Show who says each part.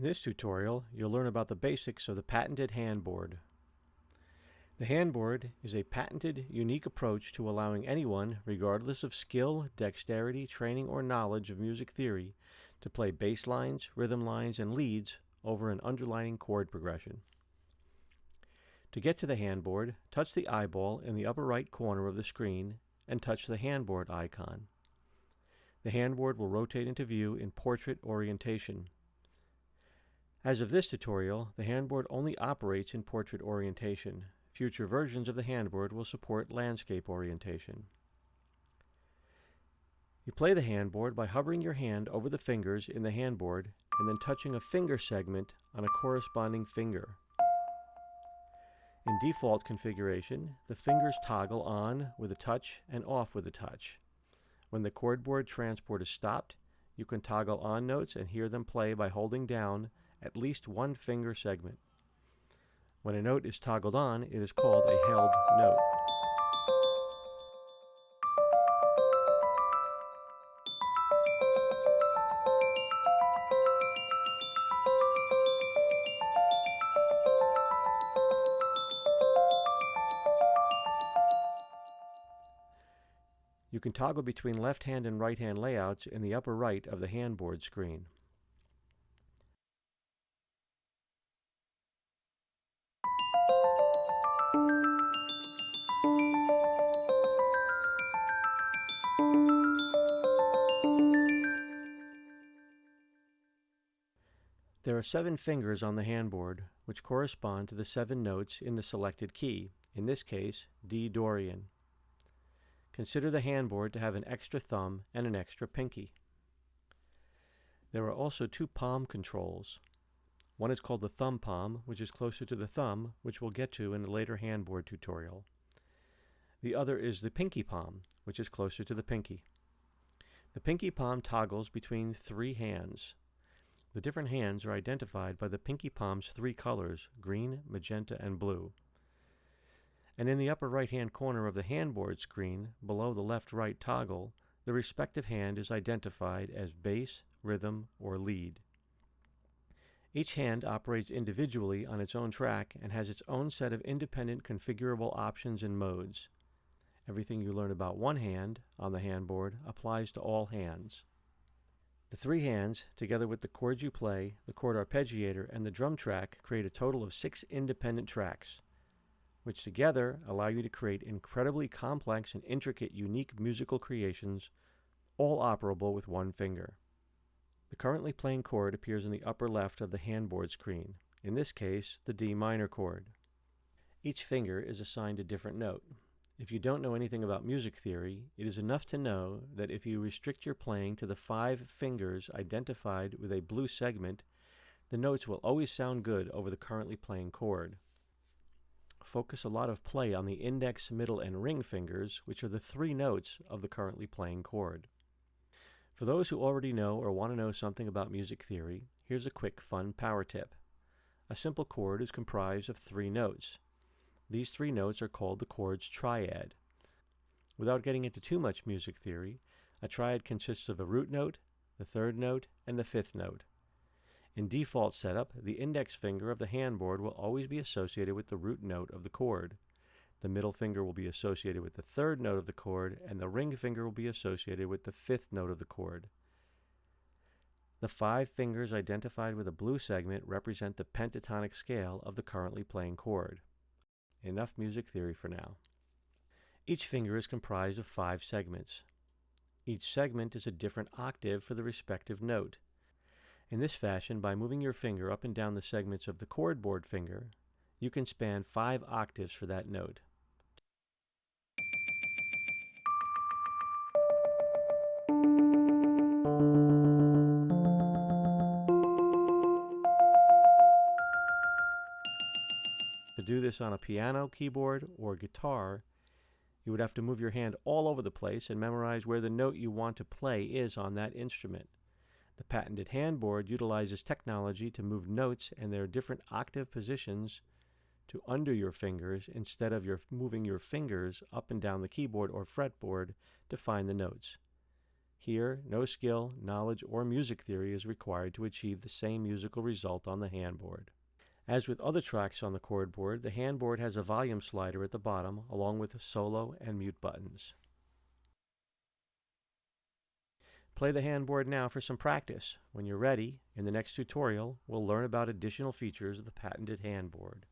Speaker 1: In this tutorial, you'll learn about the basics of the patented handboard. The handboard is a patented, unique approach to allowing anyone, regardless of skill, dexterity, training, or knowledge of music theory, to play bass lines, rhythm lines, and leads over an underlying chord progression. To get to the handboard, touch the eyeball in the upper right corner of the screen and touch the handboard icon. The handboard will rotate into view in portrait orientation. As of this tutorial, the handboard only operates in portrait orientation. Future versions of the handboard will support landscape orientation. You play the handboard by hovering your hand over the fingers in the handboard and then touching a finger segment on a corresponding finger. In default configuration, the fingers toggle on with a touch and off with a touch. When the chord board transport is stopped, you can toggle on notes and hear them play by holding down at least one finger segment. When a note is toggled on, it is called a held note. You can toggle between left hand and right hand layouts in the upper right of the handboard screen. There are 7 fingers on the handboard, which correspond to the 7 notes in the selected key, in this case, D Dorian. Consider the handboard to have an extra thumb and an extra pinky. There are also 2 palm controls. One is called the thumb palm, which is closer to the thumb, which we'll get to in a later handboard tutorial. The other is the pinky palm, which is closer to the pinky. The pinky palm toggles between 3 hands. The different hands are identified by the pinky palm's 3 colors, green, magenta, and blue. And in the upper right-hand corner of the handboard screen, below the left-right toggle, the respective hand is identified as bass, rhythm, or lead. Each hand operates individually on its own track and has its own set of independent configurable options and modes. Everything you learn about one hand on the handboard applies to all hands. The 3 hands, together with the chords you play, the chord arpeggiator, and the drum track, create a total of 6 independent tracks, which together allow you to create incredibly complex and intricate unique musical creations, all operable with one finger. The currently playing chord appears in the upper left of the handboard screen, in this case, the D minor chord. Each finger is assigned a different note. If you don't know anything about music theory, it is enough to know that if you restrict your playing to the 5 fingers identified with a blue segment, the notes will always sound good over the currently playing chord. Focus a lot of play on the index, middle, and ring fingers, which are the 3 notes of the currently playing chord. For those who already know or want to know something about music theory, here's a quick, fun power tip. A simple chord is comprised of 3 notes. These 3 notes are called the chord's triad. Without getting into too much music theory, a triad consists of a root note, the 3rd note, and the 5th note. In default setup, the index finger of the handboard will always be associated with the root note of the chord. The middle finger will be associated with the 3rd note of the chord, and the ring finger will be associated with the 5th note of the chord. The 5 fingers identified with a blue segment represent the pentatonic scale of the currently playing chord. Enough music theory for now. Each finger is comprised of 5 segments. Each segment is a different octave for the respective note. In this fashion, by moving your finger up and down the segments of the chord board finger, you can span 5 octaves for that note. To do this on a piano, keyboard, or guitar, you would have to move your hand all over the place and memorize where the note you want to play is on that instrument. The patented handboard utilizes technology to move notes and their different octave positions to under your fingers instead of moving your fingers up and down the keyboard or fretboard to find the notes. Here, no skill, knowledge, or music theory is required to achieve the same musical result on the handboard. As with other tracks on the chord board, the handboard has a volume slider at the bottom along with solo and mute buttons. Play the handboard now for some practice. When you're ready, in the next tutorial, we'll learn about additional features of the patented handboard.